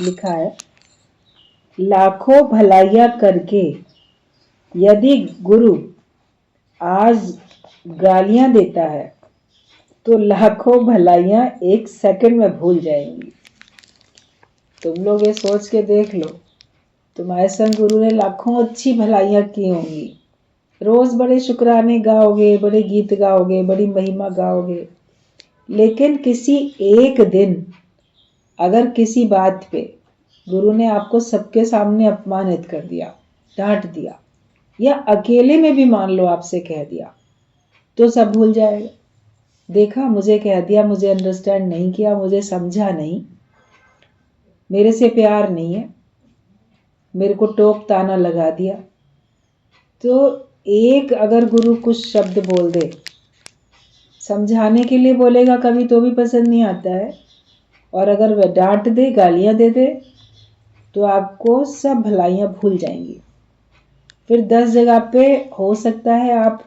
लिखा है, लाखों भलाइयाँ करके यदि गुरु आज गालियाँ देता है तो लाखों भलाइयाँ एक सेकंड में भूल जाएंगी। तुम लोग ये सोच के देख लो, तुम्हारे संग गुरु ने लाखों अच्छी भलाइयाँ की होंगी, रोज बड़े शुक्राने गाओगे, बड़े गीत गाओगे, बड़ी महिमा गाओगे, लेकिन किसी एक दिन अगर किसी बात पे गुरु ने आपको सबके सामने अपमानित कर दिया, डांट दिया, या अकेले में भी मान लो आपसे कह दिया, तो सब भूल जाएगा। देखा, मुझे कह दिया, मुझे अंडरस्टैंड नहीं किया, मुझे समझा नहीं, मेरे से प्यार नहीं है, मेरे को टोक ताना लगा दिया। तो एक अगर गुरु कुछ शब्द बोल दे, समझाने के लिए बोलेगा कभी तो भी पसंद नहीं आता है, और अगर वह डांट दे, गालियां दे दे, तो आपको सब भलाइयां भूल जाएंगी। फिर 10 जगह पे हो सकता है आप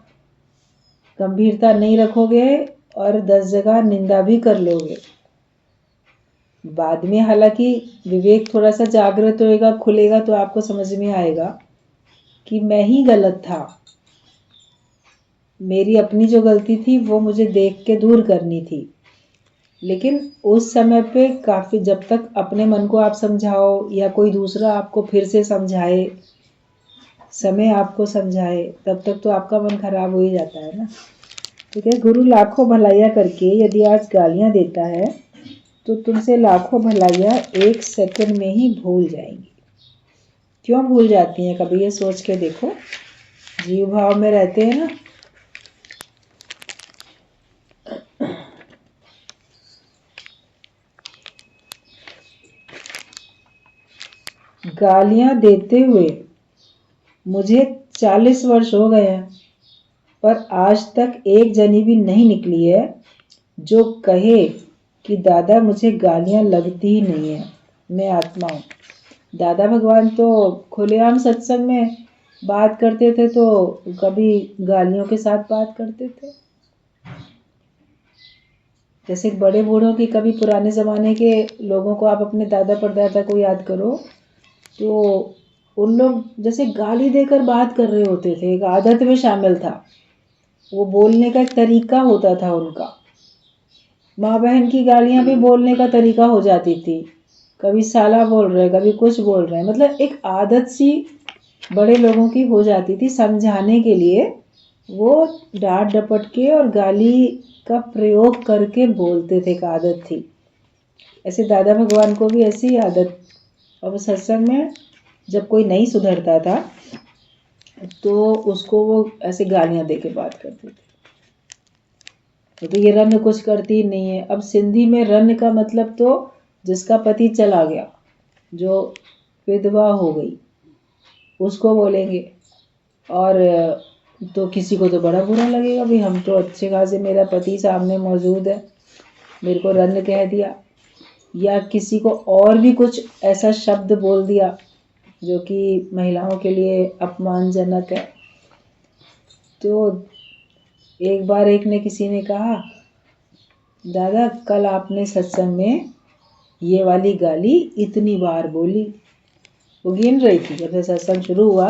गंभीरता नहीं रखोगे और 10 जगह निंदा भी कर लोगे। बाद में हालांकि विवेक थोड़ा सा जागृत होएगा, खुलेगा, तो आपको समझ में आएगा कि मैं ही गलत था, मेरी अपनी जो गलती थी वो मुझे देख के दूर करनी थी। लेकिन उस समय पे काफ़ी, जब तक अपने मन को आप समझाओ या कोई दूसरा आपको फिर से समझाए, समय आपको समझाए, तब तक तो आपका मन खराब हो ही जाता है ना। ठीक है, गुरु लाखों भलाइयाँ करके यदि आज गालियाँ देता है तो तुमसे लाखों भलाइयाँ एक सेकंड में ही भूल जाएंगी। क्यों भूल जाती हैं, कभी ये सोच के देखो। जीव भाव में रहते हैं ना, गालियां देते हुए मुझे 40 वर्ष हो गए हैं, पर आज तक एक जनी भी नहीं निकली है जो कहे कि दादा मुझे गालियां लगती ही नहीं है, मैं आत्मा हूँ। दादा भगवान तो खुलेआम सत्संग में बात करते थे, तो कभी गालियों के साथ बात करते थे। जैसे बड़े बूढ़ों की, कभी पुराने ज़माने के लोगों को आप अपने दादा परदादा को याद करो, तो उन लोग जैसे गाली देकर बात कर रहे होते थे, एक आदत में शामिल था, वो बोलने का एक तरीका होता था उनका। माँ बहन की गालियाँ भी बोलने का तरीका हो जाती थी, कभी साला बोल रहे, कभी कुछ बोल रहे, मतलब एक आदत सी बड़े लोगों की हो जाती थी। समझाने के लिए वो डांट डपट के और गाली का प्रयोग करके बोलते थे, एक आदत थी। ऐसे दादा भगवान को भी ऐसी आदत, और सत्संग में जब कोई नहीं सुधरता था तो उसको वो ऐसे गालियां दे के बात करते थे। तो ये रन कुछ करती नहीं है। अब सिंधी में रन का मतलब तो जिसका पति चला गया, जो विधवा हो गई, उसको बोलेंगे। और तो किसी को तो बड़ा बुरा लगेगा, भाई हम तो अच्छे खासे, मेरा पति सामने मौजूद है, मेरे को रन कह दिया, या किसी को और भी कुछ ऐसा शब्द बोल दिया जो कि महिलाओं के लिए अपमानजनक है। तो एक बार एक ने, किसी ने कहा, दादा कल आपने सत्संग में ये वाली गाली इतनी बार बोली। वो गिन रही थी, जब सत्संग शुरू हुआ,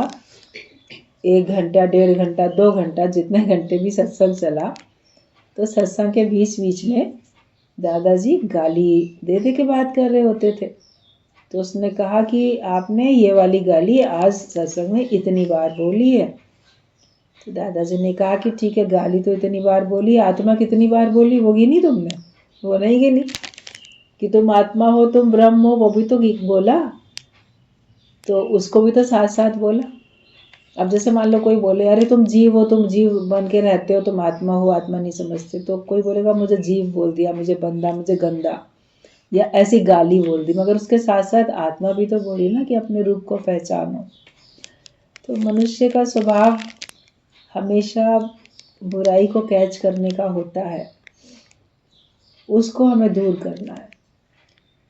1 घंटा, 1.5 घंटा, 2 घंटा, जितने घंटे भी सत्संग चला, तो सत्संग के बीच बीच में दादाजी गाली दे दे के बात कर रहे होते थे। तो उसने कहा कि आपने ये वाली गाली आज सत्संग में इतनी बार बोली है। तो दादाजी ने कहा कि ठीक है, गाली तो इतनी बार बोली, आत्मा कितनी बार बोली वो गिनी तुमने? वो नहीं गिनी। कि तुम आत्मा हो, तुम ब्रह्म हो, वो भी तो बोला, तो उसको भी तो साथ साथ बोला। अब जैसे मान लो कोई बोले, अरे तुम जीव हो, तुम जीव बन के रहते हो, तुम आत्मा हो, आत्मा नहीं समझते, तो कोई बोलेगा मुझे जीव बोल दिया, मुझे बंदा, मुझे गंदा, या ऐसी गाली बोल दी, मगर उसके साथ साथ आत्मा भी तो बोली ना कि अपने रूप को पहचानो। तो मनुष्य का स्वभाव हमेशा बुराई को कैच करने का होता है, उसको हमें दूर करना है।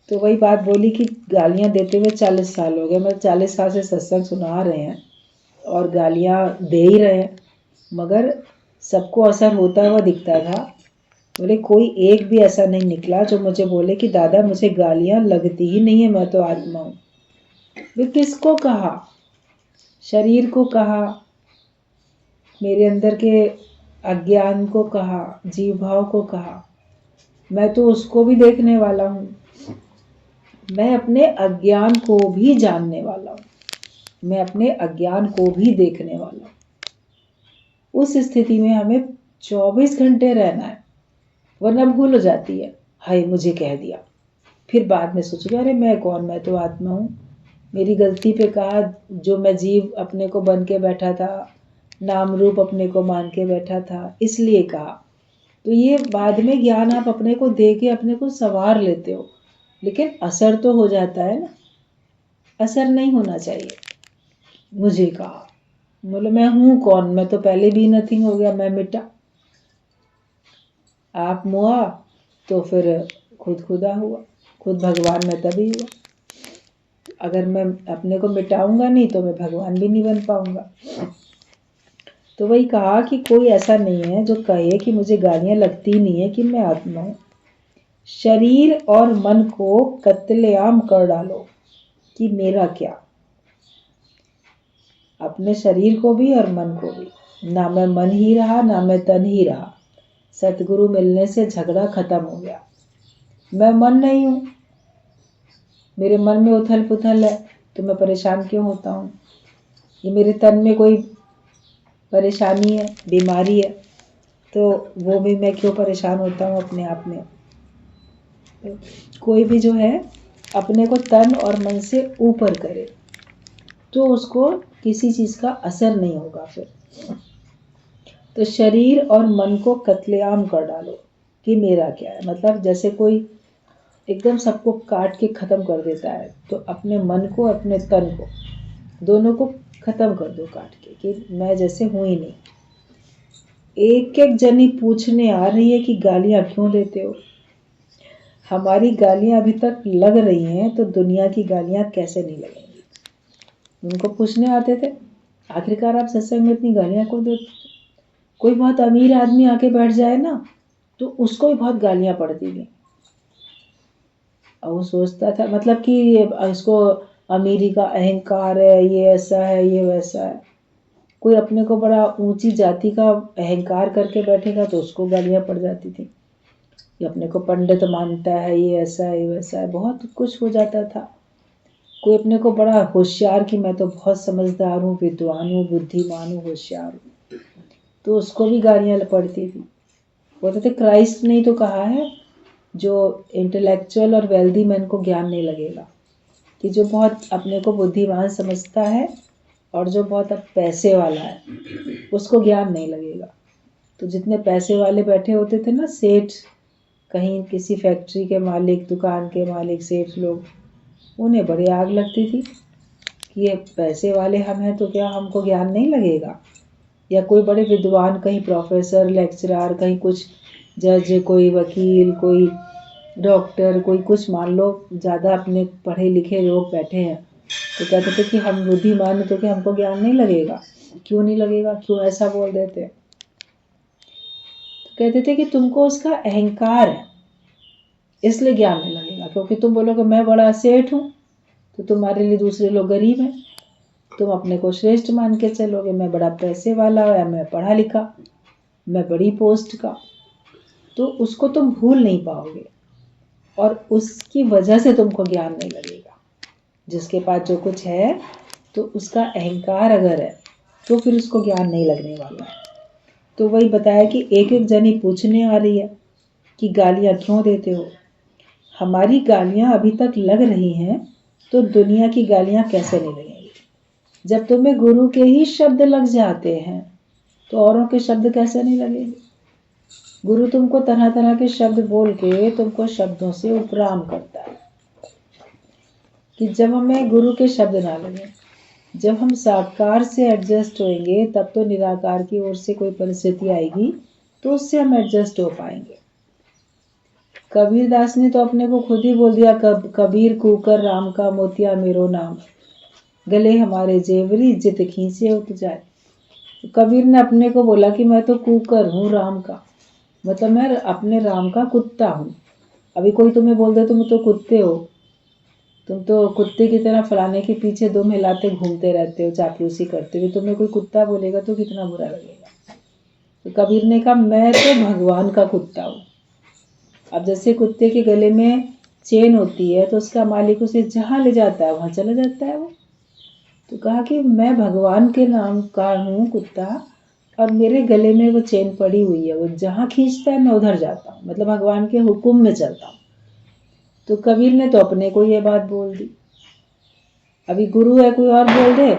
तो वही बात बोली कि गालियां देते हुए 40 साल हो गए, मतलब 40 साल से सत्संग सुना रहे हैं और गालियां दे ही रहे हैं, मगर सबको असर होता हुआ दिखता था। बोले कोई एक भी ऐसा नहीं निकला जो मुझे बोले कि दादा मुझे गालियां लगती ही नहीं है, मैं तो आत्मा हूँ। वे किसको कहा? शरीर को कहा, मेरे अंदर के अज्ञान को कहा, जीव भाव को कहा। मैं तो उसको भी देखने वाला हूँ, मैं अपने अज्ञान को भी जानने वाला हूँ, मैं अपने अज्ञान को भी देखने वाला हूँ। उस स्थिति में हमें 24 घंटे रहना है, वरना भूल हो जाती है। हाय मुझे कह दिया, फिर बाद में सोचोगे अरे मैं कौन, मैं तो आत्मा हूँ। मेरी गलती पे कहा, जो मैं जीव अपने को बन के बैठा था, नाम रूप अपने को मान के बैठा था, इसलिए कहा। तो ये बाद में ज्ञान आप अपने को दे के अपने को संवार लेते हो, लेकिन असर तो हो जाता है ना। असर नहीं होना चाहिए। मुझे कहा, बोले मैं हूँ कौन, मैं तो पहले भी नथिंग हो गया, मैं मिटा। आप मुआ तो फिर खुद खुदा हुआ, खुद भगवान मैं तभी हुआ। अगर मैं अपने को मिटाऊंगा नहीं तो मैं भगवान भी नहीं बन पाऊंगा। तो वही कहा कि कोई ऐसा नहीं है जो कहे कि मुझे गालियां लगती नहीं है कि मैं आत्मा हूं। शरीर और मन को कत्लेआम कर डालो कि मेरा क्या, अपने शरीर को भी और मन को भी। ना मैं मन ही रहा, ना मैं तन ही रहा। सतगुरु मिलने से झगड़ा खत्म हो गया। मैं मन नहीं हूं, मेरे मन में उथल पुथल है तो मैं परेशान क्यों होता हूँ। ये मेरे तन में कोई परेशानी है, बीमारी है, तो वो भी मैं क्यों परेशान होता हूँ अपने आप में। तो कोई भी जो है अपने को तन और मन से ऊपर करे तो उसको किसी चीज का असर नहीं होगा फिर। तो शरीर और मन को कत्लेआम कर डालो कि मेरा क्या है। मतलब जैसे कोई एकदम सबको काट के खत्म कर देता है, तो अपने मन को अपने तन को दोनों को खत्म कर दो काट के, कि मैं जैसे हूं ही नहीं। एक एक जनी पूछने आ रही है कि गालियां क्यों देते हो। हमारी गालियां अभी तक लग रही हैं तो दुनिया की गालियां कैसे नहीं लगेंगी। उनको पूछने आते थे आखिरकार आप सत्संग में इतनी गालियां क्यों देते। कोई बहुत अमीर आदमी आके बैठ जाए ना तो उसको भी बहुत गालियां पड़ती थी, और वो सोचता था मतलब कि इसको अमीरी का अहंकार है, ये ऐसा है, ये वैसा है। कोई अपने को बड़ा ऊंची जाति का अहंकार करके बैठेगा तो उसको गालियां पड़ जाती थी। ये अपने को पंडित मानता है, ये ऐसा है, ये वैसा है, बहुत कुछ हो जाता था। कोई अपने को बड़ा होशियार कि मैं तो बहुत समझदार हूँ, विद्वान हूँ, बुद्धिमान हूँ, होशियार हूँ, तो उसको भी गालियां पड़ती थी। बोलते थे क्राइस्ट ने तो कहा है जो इंटेलेक्चुअल और वेल्दी मैन को ज्ञान नहीं लगेगा, कि जो बहुत अपने को बुद्धिमान समझता है और जो बहुत अब पैसे वाला है उसको ज्ञान नहीं लगेगा। तो जितने पैसे वाले बैठे होते थे ना, सेठ, कहीं किसी फैक्ट्री के मालिक, दुकान के मालिक, सेठ लोग, उन्हें बड़ी आग लगती थी कि ये पैसे वाले हम हैं तो क्या हमको ज्ञान नहीं लगेगा। या कोई बड़े विद्वान, कहीं प्रोफेसर, लेक्चरर, कहीं कुछ जज, कोई वकील, कोई डॉक्टर, कोई कुछ, मान लो ज़्यादा अपने पढ़े लिखे लोग बैठे हैं, तो कहते थे कि हम बुद्धिमान हैं तो क्या हमको ज्ञान नहीं लगेगा। क्यों नहीं लगेगा, क्यों ऐसा बोल देते। तो कहते थे कि तुमको उसका अहंकार है इसलिए ज्ञान नहीं लगेगा, क्योंकि तुम बोलोगे मैं बड़ा सेठ हूँ तो तुम्हारे लिए दूसरे लोग गरीब हैं। तुम अपने को श्रेष्ठ मान के चलोगे, मैं बड़ा पैसे वाला या मैं पढ़ा लिखा, मैं बड़ी पोस्ट का, तो उसको तुम भूल नहीं पाओगे और उसकी वजह से तुमको ज्ञान नहीं लगेगा। जिसके पास जो कुछ है तो उसका अहंकार अगर है तो फिर उसको ज्ञान नहीं लगने वाला है। तो वही बताया कि एक एक जनी पूछने आ रही है कि गालियां क्यों देते हो। हमारी गालियां अभी तक लग रही हैं तो दुनिया की गालियां कैसे नहीं लगेंगी। जब तुम्हें गुरु के ही शब्द लग जाते हैं तो औरों के शब्द कैसे नहीं लगेंगे। गुरु तुमको तरह तरह के शब्द बोल के तुमको शब्दों से उपराम करता है कि जब हमें गुरु के शब्द ना लगे, जब हम साकार से एडजस्ट होंगे तब तो निराकार की ओर से कोई परिस्थिति आएगी तो उससे हम एडजस्ट हो पाएंगे। कबीर दास ने तो अपने को खुद ही बोल दिया, कबीर कुकर राम का मोतिया मेरो नाम, गले हमारे जेवरी जित खींचे उत जाए। तो कबीर ने अपने को बोला कि मैं तो कुकर हूँ राम का, मतलब मैं अपने राम का कुत्ता हूँ। अभी कोई तुम्हें बोल दे तुम तो कुत्ते हो, तुम तो कुत्ते की तरह फलाने के पीछे दम हिलाते घूमते रहते हो, चापलूसी करते हो, तुम्हें कोई कुत्ता बोलेगा तो कितना बुरा लगेगा। तो कबीर ने कहा मैं तो भगवान का कुत्ता हूँ। अब जैसे कुत्ते के गले में चेन होती है तो उसका मालिक उसे जहाँ ले जाता है वहाँ चला जाता है वो। तो कहा कि मैं भगवान के नाम का हूँ कुत्ता, और मेरे गले में वो चेन पड़ी हुई है, वो जहाँ खींचता है मैं उधर जाता हूँ, मतलब भगवान के हुक्म में चलता हूँ। तो कबीर ने तो अपने को ये बात बोल दी। अभी गुरु है कोई और बोल दे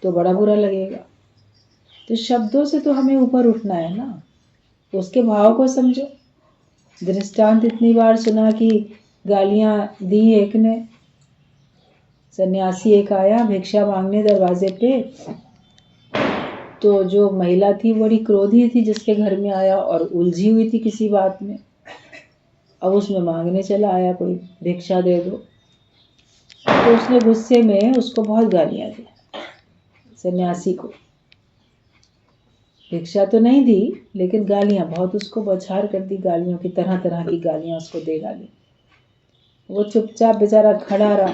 तो बड़ा बुरा लगेगा। तो शब्दों से तो हमें ऊपर उठना है ना, उसके भाव को समझो। दृष्टांत इतनी बार सुना कि गालियां दी एक ने, सन्यासी एक आया भिक्षा मांगने दरवाजे पे, तो जो महिला थी बड़ी क्रोधी थी जिसके घर में आया और उलझी हुई थी किसी बात में। अब उसमें मांगने चला आया कोई भिक्षा दे दो, तो उसने गुस्से में उसको बहुत गालियां दी सन्यासी को। भिक्षा तो नहीं दी लेकिन गालियां बहुत उसको बौछार कर दी, गालियों की तरह तरह की गालियां उसको दे डाली। वो चुपचाप बेचारा खड़ा रहा।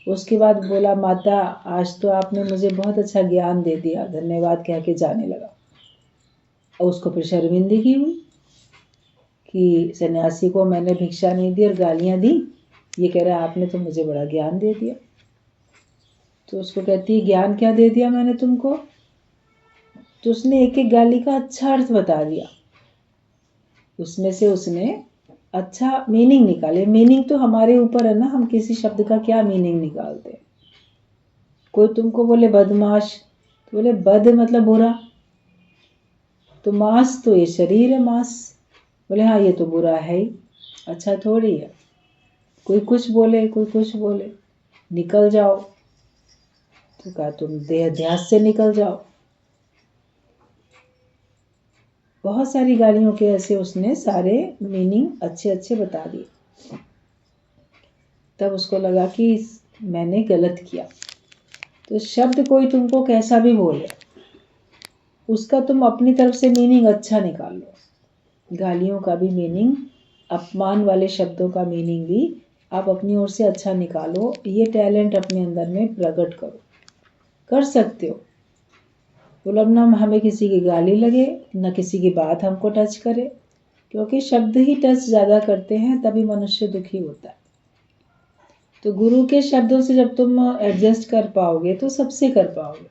उसके बाद बोला माता आज तो आपने मुझे बहुत अच्छा ज्ञान दे दिया, धन्यवाद कह के जाने लगा। और उसको फिर शर्मिंदगी हुई कि सन्यासी को मैंने भिक्षा नहीं दी और गालियां दी, ये कह रहा है आपने तो मुझे बड़ा ज्ञान दे दिया। तो उसको कहती है ज्ञान क्या दे दिया मैंने तुमको? तो उसने एक एक गाली का अच्छा अर्थ बता दिया, उसमें से उसने अच्छा मीनिंग निकाले। मीनिंग तो हमारे ऊपर है ना, हम किसी शब्द का क्या मीनिंग निकालते हैं। कोई तुमको बोले बदमाश तो बोले बद मतलब बुरा, तो मांस तो ये शरीर है मांस, बोले हाँ ये तो बुरा है ही, अच्छा थोड़ी है। कोई कुछ बोले कोई कुछ बोले, निकल जाओ तो कहा तुम देह ध्यास से निकल जाओ। बहुत सारी गालियों के ऐसे उसने सारे मीनिंग अच्छे अच्छे बता दिए। तब उसको लगा कि मैंने गलत किया। तो शब्द कोई तुमको कैसा भी बोले उसका तुम अपनी तरफ से मीनिंग अच्छा निकाल लो। गालियों का भी मीनिंग, अपमान वाले शब्दों का मीनिंग भी आप अपनी ओर से अच्छा निकालो। ये टैलेंट अपने अंदर में प्रकट करो, कर सकते हो। मतलब ना हमें किसी की गाली लगे ना किसी की बात हमको टच करे, क्योंकि शब्द ही टच ज़्यादा करते हैं तभी मनुष्य दुखी होता है। तो गुरु के शब्दों से जब तुम एडजस्ट कर पाओगे तो सबसे कर पाओगे,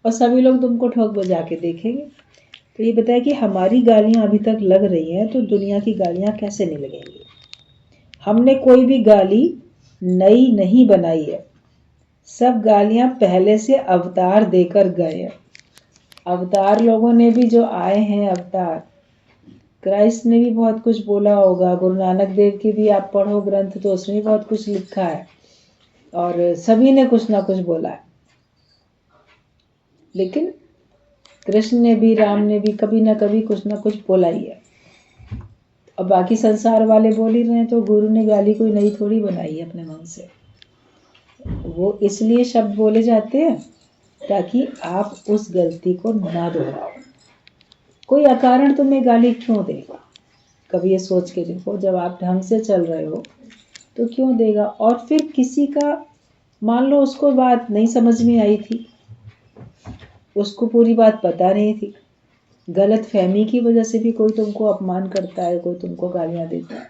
और सभी लोग तुमको ठोक बजा के देखेंगे। तो ये बताया कि हमारी गालियां अभी तक लग रही हैं तो दुनिया की गालियां कैसे नहीं लगेंगी। हमने कोई भी गाली नई नहीं बनाई है, सब गालियां पहले से अवतार देकर गए हैं। अवतार लोगों ने भी जो आए हैं अवतार, क्राइस्ट ने भी बहुत कुछ बोला होगा, गुरु नानक देव की भी आप पढ़ो ग्रंथ तो उसने भी बहुत कुछ लिखा है, और सभी ने कुछ ना कुछ बोला है। लेकिन कृष्ण ने भी राम ने भी कभी ना कभी कुछ ना कुछ बोला ही है। अब बाकी संसार वाले बोल ही रहे हैं, तो गुरु ने गाली कोई नई थोड़ी बनाई है अपने मन से। वो इसलिए शब्द बोले जाते हैं ताकि आप उस गलती को ना दोहराओ। कोई अकारण तुम्हें गाली क्यों देगा? कभी ये सोच के देखो, जब आप ढंग से चल रहे हो तो क्यों देगा? और फिर किसी का मान लो उसको बात नहीं समझ में आई थी, उसको पूरी बात पता नहीं थी, गलत फहमी की वजह से भी कोई तुमको अपमान करता है, कोई तुमको गालियां देता है,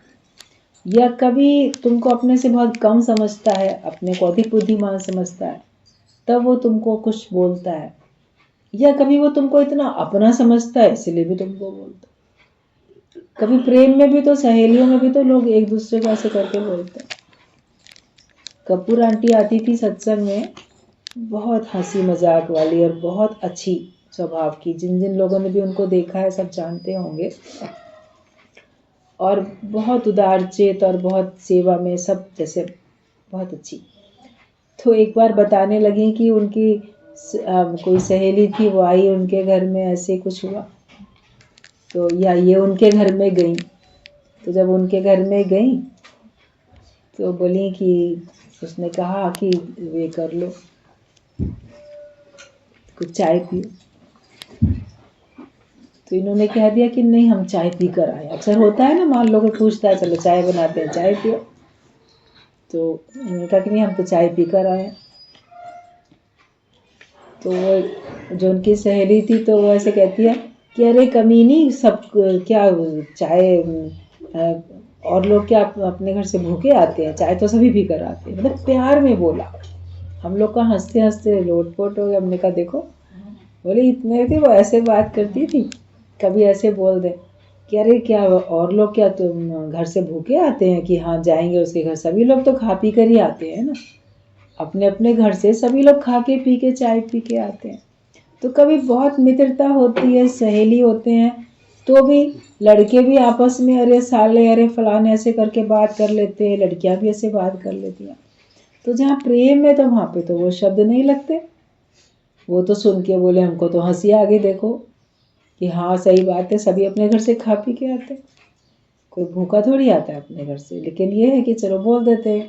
या कभी तुमको अपने से बहुत कम समझता है, अपने को अधिक बुद्धिमान समझता है, तब वो तुमको कुछ बोलता है, या कभी वो तुमको इतना अपना समझता है इसलिए भी तुमको बोलता है। कभी प्रेम में भी तो, सहेलियों में भी तो लोग एक दूसरे को ऐसे करके बोलते हैं। कपूर आंटी आती थी सत्संग में, बहुत हंसी मजाक वाली और बहुत अच्छी स्वभाव की, जिन जिन लोगों ने भी उनको देखा है सब जानते होंगे, और बहुत उदारचेत और बहुत सेवा में सब जैसे बहुत अच्छी। तो एक बार बताने लगी कि उनकी कोई सहेली थी, वो आई उनके घर में, ऐसे कुछ हुआ तो या ये उनके घर में गई। तो जब उनके घर में गई तो बोली कि उसने कहा कि वे कर लो, कुछ चाय पियो। तो इन्होंने कह दिया कि नहीं, हम चाय पी कर आए। अक्सर होता है ना, मान लो कि पूछता है चलो चाय बनाते हैं, चाय पियो। तो उन्होंने कहा कि नहीं, हम तो चाय पी कर आए। तो वो जो उनकी सहेली थी तो वो ऐसे कहती है कि अरे कमीनी, सब क्या चाय और लोग क्या अपने घर से भूखे आते हैं, चाय तो सभी पी कर आते हैं। मतलब प्यार में बोला। हम लोग का हंसते हंसते लोटपोट हो गया। हमने कहा देखो, बोले इतने थे वो ऐसे बात करती थी, कभी ऐसे बोल दे कि अरे क्या और लोग क्या तुम घर से भूखे आते हैं कि हाँ जाएंगे उसके घर। सभी लोग तो खा पी कर ही आते हैं ना, अपने अपने घर से सभी लोग खा के पी के चाय पी के आते हैं। तो कभी बहुत मित्रता होती है, सहेली होते हैं, तो भी लड़के भी आपस में अरे साले अरे फलाने ऐसे करके बात कर लेते हैं, लड़कियां भी ऐसे बात कर लेती हैं। तो जहाँ प्रेम है तो वहाँ पे तो वो शब्द नहीं लगते। वो तो सुन के बोले हमको तो हंसी आ गई, देखो कि हाँ सही बात है, सभी अपने घर से खा पी के आते, कोई भूखा थोड़ी आता है अपने घर से। लेकिन ये है कि चलो बोल देते हैं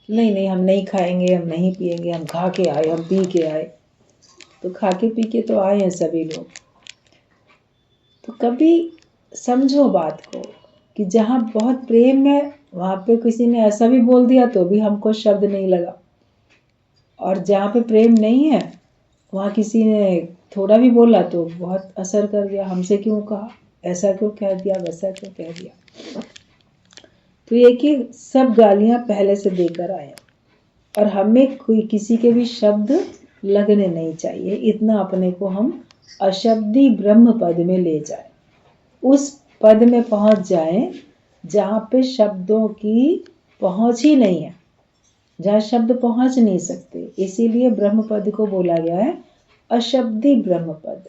नहीं नहीं, हम नहीं खाएंगे, हम नहीं पिएंगे, हम खा के आए, हम पी के आए। तो खा के पी के तो आए हैं सभी लोग। तो कभी समझो बात को कि जहाँ बहुत प्रेम है वहाँ पे किसी ने ऐसा भी बोल दिया तो भी हमको शब्द नहीं लगा, और जहाँ पे प्रेम नहीं है वहाँ किसी ने थोड़ा भी बोला तो बहुत असर कर गया। हमसे क्यों कहा, ऐसा क्यों कह दिया, वैसा क्यों कह दिया। तो ये कि सब गालियाँ पहले से देकर आए, और हमें कोई किसी के भी शब्द लगने नहीं चाहिए। इतना अपने को हम अशब्दी ब्रह्म पद में ले जाए, उस पद में पहुंच जाए जहाँ पे शब्दों की पहुंच ही नहीं है, जहाँ शब्द पहुंच नहीं सकते। इसीलिए ब्रह्म पद को बोला गया है अशब्दी ब्रह्म पद,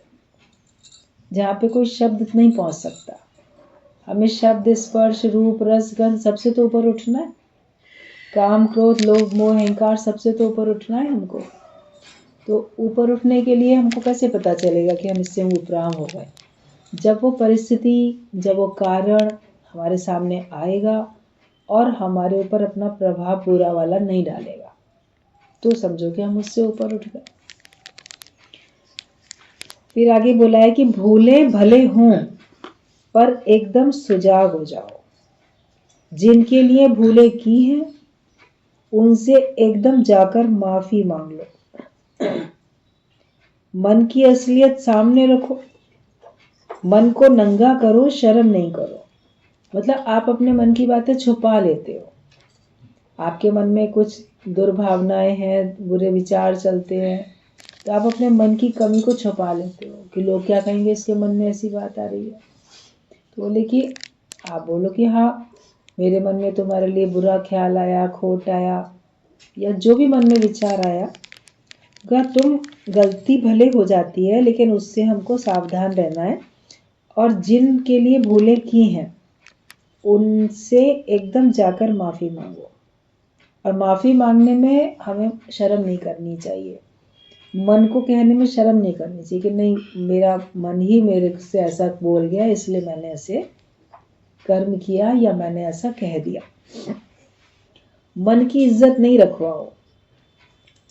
जहाँ पे कोई शब्द नहीं पहुंच सकता। हमें शब्द स्पर्श रूप रस गंध सबसे तो ऊपर उठना है, काम क्रोध लोभ मोह अहंकार सबसे तो ऊपर उठना है हमको। तो ऊपर उठने के लिए हमको कैसे पता चलेगा कि हम इससे उपराम हो गए? जब वो परिस्थिति, जब वो कारण हमारे सामने आएगा और हमारे ऊपर अपना प्रभाव बुरा वाला नहीं डालेगा, तो समझो कि हम उससे ऊपर उठ गए। फिर आगे बोला है कि भूले भले हों पर एकदम सुजाग हो जाओ, जिनके लिए भूले की हैं उनसे एकदम जाकर माफी मांग लो। मन की असलियत सामने रखो, मन को नंगा करो, शर्म नहीं करो। मतलब आप अपने मन की बातें छुपा लेते हो, आपके मन में कुछ दुर्भावनाएं हैं, बुरे विचार चलते हैं, तो आप अपने मन की कमी को छुपा लेते हो कि लोग क्या कहेंगे, इसके मन में ऐसी बात आ रही है। तो बोले कि आप बोलो कि हाँ मेरे मन में तुम्हारे लिए बुरा ख्याल आया, खोट आया, या जो भी मन में विचार आया, अगर तुम गलती भले हो जाती है लेकिन उससे हमको सावधान रहना है। और जिनके लिए भूले की हैं उनसे एकदम जाकर माफ़ी मांगो, और माफ़ी मांगने में हमें शर्म नहीं करनी चाहिए। मन को कहने में शर्म नहीं करनी चाहिए कि नहीं मेरा मन ही मेरे से ऐसा बोल गया इसलिए मैंने ऐसे कर्म किया या मैंने ऐसा कह दिया। मन की इज्जत नहीं रखवाओ,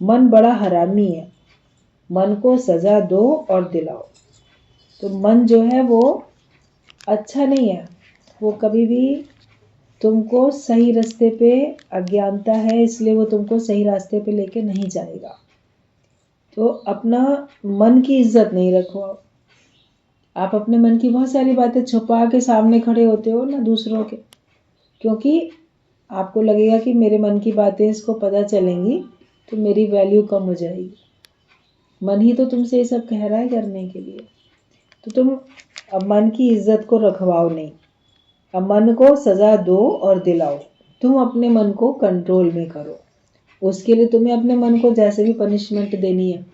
मन बड़ा हरामी है, मन को सजा दो और दिलाओ। तो मन जो है वो अच्छा नहीं है, वो कभी भी तुमको सही रास्ते पे, अज्ञानता है इसलिए वो तुमको सही रास्ते पे लेके नहीं जाएगा। तो अपना मन की इज्जत नहीं रखवाओ। आप अपने मन की बहुत सारी बातें छुपा के सामने खड़े होते हो ना दूसरों के, क्योंकि आपको लगेगा कि मेरे मन की बातें इसको पता चलेंगी तो मेरी वैल्यू कम हो जाएगी। मन ही तो तुमसे ये सब कह रहा है करने के लिए। तो तुम अब मन की इज्जत को रखवाओ नहीं, अब मन को सजा दो और दिलाओ। तुम अपने मन को कंट्रोल में करो, उसके लिए तुम्हें अपने मन को जैसे भी पनिशमेंट देनी है।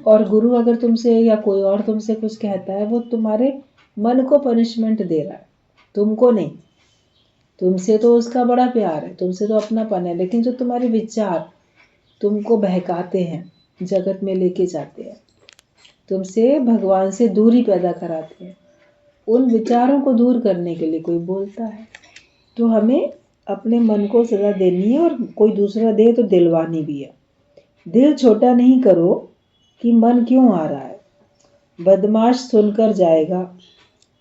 और गुरु अगर तुमसे या कोई और तुमसे कुछ कहता है, वो तुम्हारे मन को पनिशमेंट दे रहा है, तुमको नहीं। तुमसे तो उसका बड़ा प्यार है, तुमसे तो अपनापन है, लेकिन जो तुम्हारे विचार तुमको बहकाते हैं, जगत में लेके जाते हैं, तुमसे भगवान से दूरी पैदा कराते हैं, उन विचारों को दूर करने के लिए कोई बोलता है। तो हमें अपने मन को सजा देनी है, और कोई दूसरा दे तो दिलवानी भी है। दिल छोटा नहीं करो कि मन क्यों आ रहा है, बदमाश सुनकर जाएगा।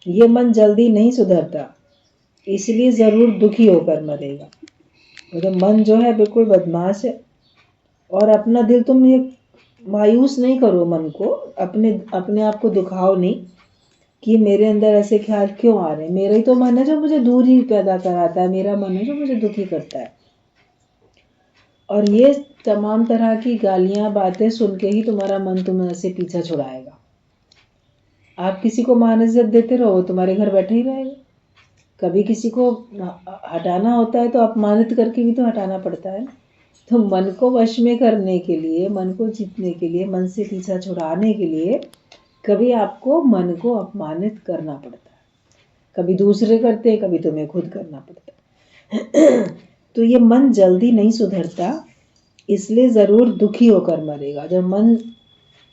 ये मन जल्दी नहीं सुधरता, इसलिए ज़रूर दुखी होकर मरेगा। मतलब मन जो है बिल्कुल बदमाश है। और अपना दिल तुम ये मायूस नहीं करो मन को, अपने अपने आप को दुखाओ नहीं कि मेरे अंदर ऐसे ख्याल क्यों आ रहे हैं। मेरा ही तो मन है जो मुझे दूरी पैदा कराता है, मेरा मन है जो मुझे दुखी करता है। और ये तमाम तरह की गालियाँ बातें सुन के ही तुम्हारा मन तुम्हें से पीछा छुड़ाएगा। आप किसी को मान इज्जत देते रहो, तुम्हारे घर बैठे ही रहेगा। कभी किसी को हटाना होता है तो अपमानित करके भी तो हटाना पड़ता है ना। तो मन को वश में करने के लिए, मन को जीतने के लिए, मन से पीछा छुड़ाने के लिए कभी आपको मन को अपमानित करना पड़ता है। कभी दूसरे करते हैं, कभी तुम्हें खुद करना पड़ता है। तो ये मन जल्दी नहीं सुधरता, इसलिए ज़रूर दुखी होकर मरेगा। जब मन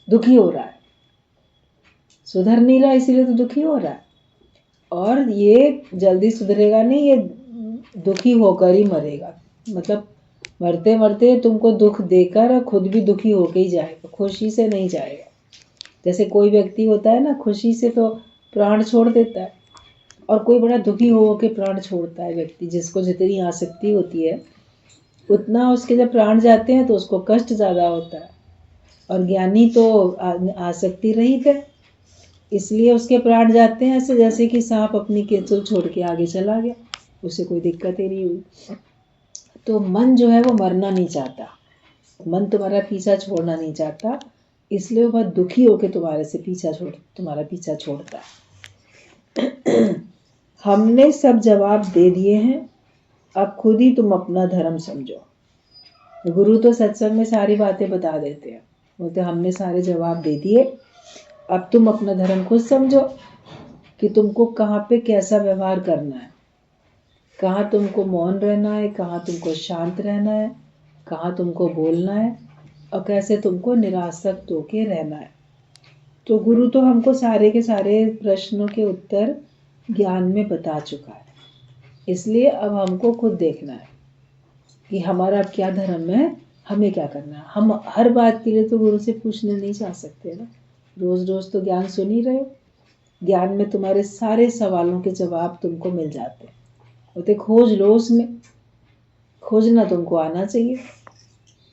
दुखी हो रहा है, सुधर नहीं रहा, इसीलिए तो दुखी हो रहा है। और ये जल्दी सुधरेगा नहीं, ये दुखी होकर ही मरेगा। मतलब मरते मरते तुमको दुख देकर खुद भी दुखी होके ही जाएगा, खुशी से नहीं जाएगा। जैसे कोई व्यक्ति होता है ना, खुशी से तो प्राण छोड़ देता है, और कोई बड़ा दुखी हो के प्राण छोड़ता है व्यक्ति। जिसको जितनी आसक्ति होती है उतना उसके जब प्राण जाते हैं तो उसको कष्ट ज़्यादा होता है। और ज्ञानी तो आसक्ति रहित है, इसलिए उसके प्राण जाते हैं ऐसे जैसे कि सांप अपनी केंचुल छोड़ के आगे चला गया, उसे कोई दिक्कत ही नहीं हुई। तो मन जो है वो मरना नहीं चाहता, मन तुम्हारा पीछा छोड़ना नहीं चाहता, इसलिए वो बहुत दुखी होकर तुम्हारा पीछा छोड़ता है। हमने सब जवाब दे दिए हैं, अब खुद ही तुम अपना धर्म समझो। गुरु तो सत्संग में सारी बातें बता देते हैं, बोलते हमने सारे जवाब दे दिए, अब तुम अपना धर्म खुद समझो कि तुमको कहाँ पे कैसा व्यवहार करना है, कहाँ तुमको मौन रहना है, कहाँ तुमको शांत रहना है, कहाँ तुमको बोलना है, और कैसे तुमको निरासक्त होके रहना है। तो गुरु तो हमको सारे के सारे प्रश्नों के उत्तर ज्ञान में बता चुका है, इसलिए अब हमको खुद देखना है कि हमारा क्या धर्म है, हमें क्या करना है। हम हर बात के लिए तो गुरु से पूछने नहीं जा सकते ना। रोज रोज तो ज्ञान सुन ही रहे हो, ज्ञान में तुम्हारे सारे सवालों के जवाब तुमको मिल जाते हैं। बोलते खोज लो, उसमें खोजना तुमको आना चाहिए।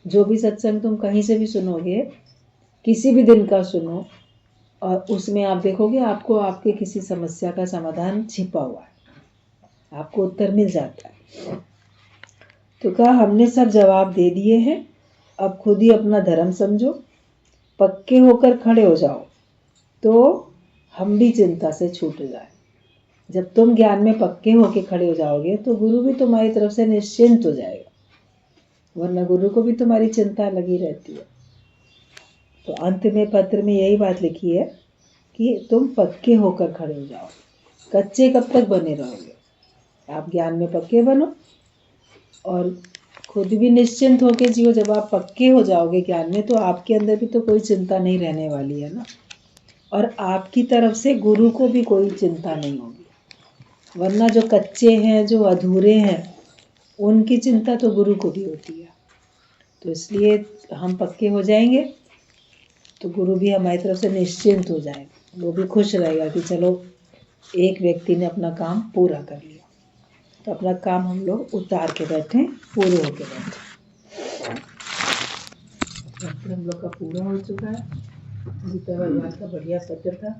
जो भी सत्संग तुम कहीं से भी सुनोगे, किसी भी दिन का सुनो, और उसमें आप देखोगे आपको आपके किसी समस्या का समाधान छिपा हुआ है, आपको उत्तर मिल जाता है। तो कहा हमने सब जवाब दे दिए हैं, अब खुद ही अपना धर्म समझो, पक्के होकर खड़े हो जाओ, तो हम भी चिंता से छूट जाए। जब तुम ज्ञान में पक्के होकर खड़े हो जाओगे तो गुरु भी तुम्हारी तरफ से निश्चिंत हो जाएगा, वरना गुरु को भी तुम्हारी चिंता लगी रहती है। तो अंत में पत्र में यही बात लिखी है कि तुम पक्के होकर खड़े हो जाओ। कच्चे कब तक बने रहोगे? आप ज्ञान में पक्के बनो और खुद भी निश्चिंत होकर जियो। जब आप पक्के हो जाओगे ज्ञान में, तो आपके अंदर भी तो कोई चिंता नहीं रहने वाली है ना, और आपकी तरफ से गुरु को भी कोई चिंता नहीं होगी। वरना जो कच्चे हैं, जो अधूरे हैं, उनकी चिंता तो गुरु को भी होती है। तो इसलिए हम पक्के हो जाएंगे तो गुरु भी हमारी तरफ से निश्चिंत हो जाएगा, वो भी खुश रहेगा कि चलो एक व्यक्ति ने अपना काम पूरा कर लिया। तो अपना काम हम लोग उतार के बैठे, पूरे होके बैठे। पत्र हम लोग का पूरा हो चुका है। गीता भगवान का बढ़िया पत्र था।